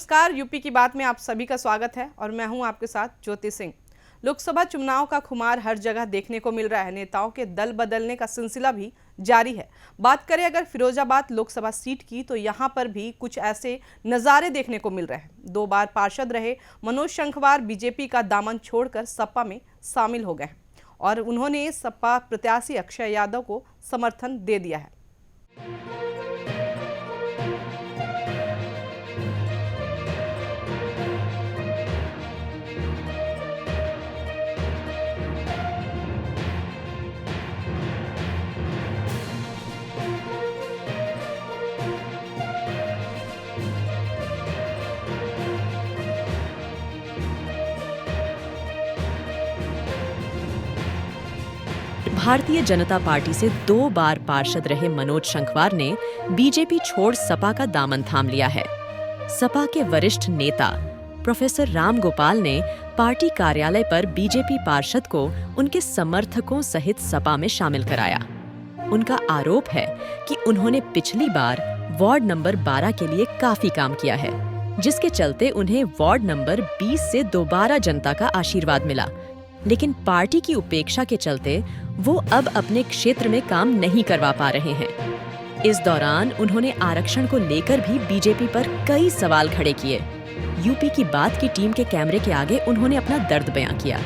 नमस्कार, यूपी की बात में आप सभी का स्वागत है और मैं हूं आपके साथ ज्योति सिंह। लोकसभा चुनाव का खुमार हर जगह देखने को मिल रहा है। नेताओं के दल बदलने का सिलसिला भी जारी है। बात करें अगर फिरोजाबाद लोकसभा सीट की, तो यहां पर भी कुछ ऐसे नज़ारे देखने को मिल रहे हैं। 2 बार पार्षद रहे मनोज शंखवार बीजेपी का दामन छोड़कर सपा में शामिल हो गए हैं और उन्होंने सपा प्रत्याशी अक्षय यादव को समर्थन दे दिया है। भारतीय जनता पार्टी से 2 बार पार्षद रहे मनोज शंखवार ने बीजेपी छोड़ सपा का दामन थाम लिया है। सपा के वरिष्ठ नेता प्रोफेसर राम गोपाल ने पार्टी कार्यालय पर बीजेपी पार्षद को उनके समर्थकों सहित सपा में शामिल कराया। उनका आरोप है कि उन्होंने पिछली बार वार्ड नंबर 12 के लिए काफी काम किया है, जिसके चलते उन्हें वार्ड नंबर 20 से दोबारा जनता का आशीर्वाद मिला। लेकिन पार्टी की उपेक्षा के चलते वो अब अपने क्षेत्र में काम नहीं करवा पा रहे हैं। इस दौरान उन्होंने आरक्षण को लेकर भी बीजेपी पर कई सवाल खड़े किए। यूपी की बात की टीम के कैमरे के आगे उन्होंने अपना दर्द बयां किया।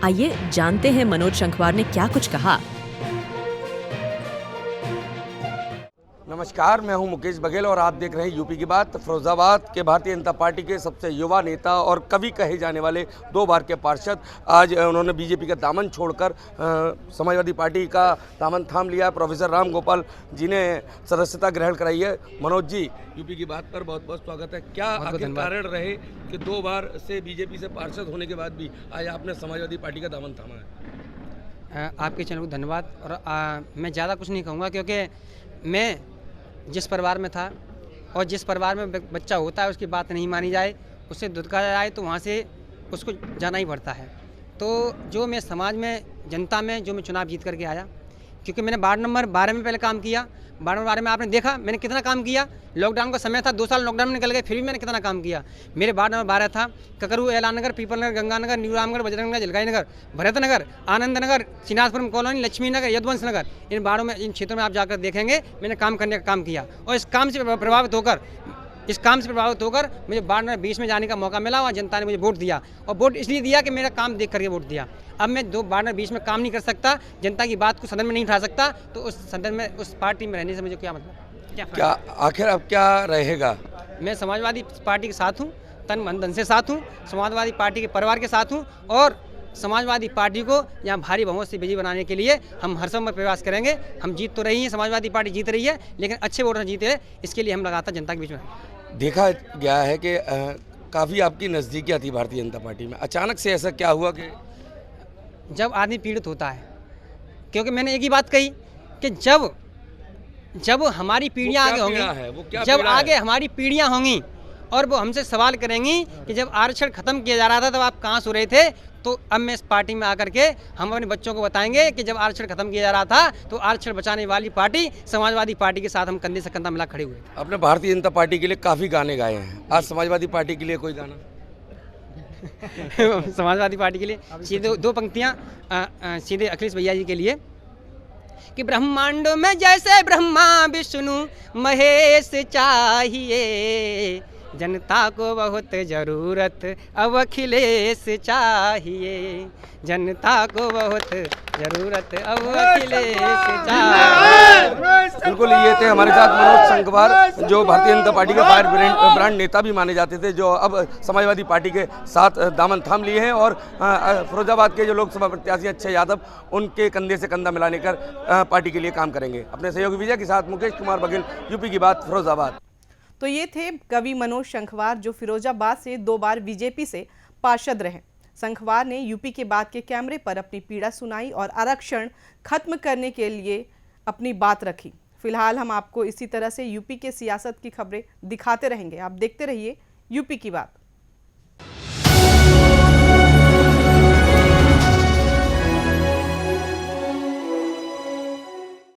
आइए जानते हैं मनोज शंखवार ने क्या कुछ कहा। नमस्कार, मैं हूं मुकेश बघेल और आप देख रहे हैं यूपी की बात। फिरोजाबाद के भारतीय जनता पार्टी के सबसे युवा नेता और कवि कहे जाने वाले 2 बार के पार्षद आज उन्होंने बीजेपी का दामन छोड़कर समाजवादी पार्टी का दामन थाम लिया। प्रोफेसर राम गोपाल जी ने सदस्यता ग्रहण कराई है। मनोज जी, यूपी की बात पर बहुत बहुत स्वागत है। क्या आखिर कारण रहे कि 2 बार से बीजेपी से पार्षद होने के बाद भी आज आपने समाजवादी पार्टी का दामन थामा है? आपके चैनल को धन्यवाद। और मैं ज़्यादा कुछ नहीं कहूँगा, क्योंकि मैं जिस परिवार में था और जिस परिवार में बच्चा होता है उसकी बात नहीं मानी जाए, उससे दुत्कारा जाए तो वहाँ से उसको जाना ही पड़ता है। तो जो मैं समाज में, जनता में जो मैं चुनाव जीत करके आया, क्योंकि मैंने वार्ड नंबर 12 में पहले काम किया। वार्ड नंबर 12 में आपने देखा मैंने कितना काम किया। लॉकडाउन का समय था, 2 साल लॉकडाउन में निकल गए, फिर भी मैंने कितना काम किया। मेरे वार्ड नंबर 12 था ककरू, एलान नगर, पीपल नगर, गंगानगर, न्यू रामगढ़, बजरंग नगर, जलगाई नगर, भरत नगर, आनंद नगर, श्रीनाथपुरम कॉलोनी, लक्ष्मी नगर, यदुवंश नगर। इन वार्डों में, इन क्षेत्रों में आप जाकर देखेंगे मैंने काम करने का काम किया। और इस काम से प्रभावित होकर मुझे वार्ड नंबर 20 में जाने का मौका मिला और जनता ने मुझे वोट दिया। और वोट इसलिए दिया कि मेरा काम देख करके वोट दिया। अब मैं 2 वार्ड नंबर 20 में काम नहीं कर सकता, जनता की बात को सदन में नहीं उठा सकता, तो उस सदन में, उस पार्टी में रहने से मुझे क्या मतलब, क्या आखिर अब क्या रहेगा? मैं समाजवादी पार्टी के साथ हूँ, तन मन धन से साथ हूँ, समाजवादी पार्टी के परिवार के साथ हूँ और समाजवादी पार्टी को यहाँ भारी बहुमत से विजयी बनाने के लिए हम हर समय प्रयास करेंगे। हम जीत तो रही हैं, समाजवादी पार्टी जीत रही है, लेकिन अच्छे वोटर जीते हैं, इसके लिए हम लगातार जनता के बीच में। देखा गया है कि काफ़ी आपकी नज़दीकियाँ थी भारतीय जनता पार्टी में, अचानक से ऐसा क्या हुआ कि जब आदमी पीड़ित होता है, क्योंकि मैंने एक ही बात कही कि जब हमारी पीढ़ियाँ आगे होंगी, जब आगे हमारी पीढ़ियाँ होंगी और वो हमसे सवाल करेंगी कि जब आरक्षण खत्म किया जा रहा था तब आप कहाँ सो रहे थे, तो अब मैं इस पार्टी में आकर के हम अपने बच्चों को बताएंगे कि जब आरक्षण खत्म किया जा रहा था तो आरक्षण बचाने वाली पार्टी समाजवादी पार्टी के साथ हम कंधे से कंधा मिला खड़े हुए। आपने भारतीय जनता पार्टी के लिए काफ़ी गाने गाए हैं, आज समाजवादी पार्टी के लिए कोई गाना? समाजवादी पार्टी के लिए सीधे 2 पंक्तियाँ सीधे अखिलेश भैया जी के लिए कि ब्रह्मांड में जैसे ब्रह्मा विष्णु महेश चाहिए, जनता को बहुत जरूरत अब अखिलेश चाहिए, जनता को बहुत जरूरत अब अखिलेश चाहिए। बिल्कुल, ये थे हमारे साथ मनोज शंखवार, जो भारतीय जनता पार्टी के फायर ब्रांड नेता भी माने जाते थे, जो अब समाजवादी पार्टी के साथ दामन थाम लिए हैं और फिरोजाबाद के जो लोकसभा प्रत्याशी अक्षय यादव, उनके कंधे से कंधा मिलाने कर पार्टी के लिए काम करेंगे। अपने सहयोगी विजय के साथ मुकेश कुमार बघेल, यूपी की बात, फिरोजाबाद। तो ये थे कवि मनोज शंखवार, जो फिरोजाबाद से 2 बार बीजेपी से पार्षद रहे। शंखवार ने यूपी के बाद के कैमरे पर अपनी पीड़ा सुनाई और आरक्षण खत्म करने के लिए अपनी बात रखी। फिलहाल हम आपको इसी तरह से यूपी के सियासत की खबरें दिखाते रहेंगे। आप देखते रहिए यूपी की बात।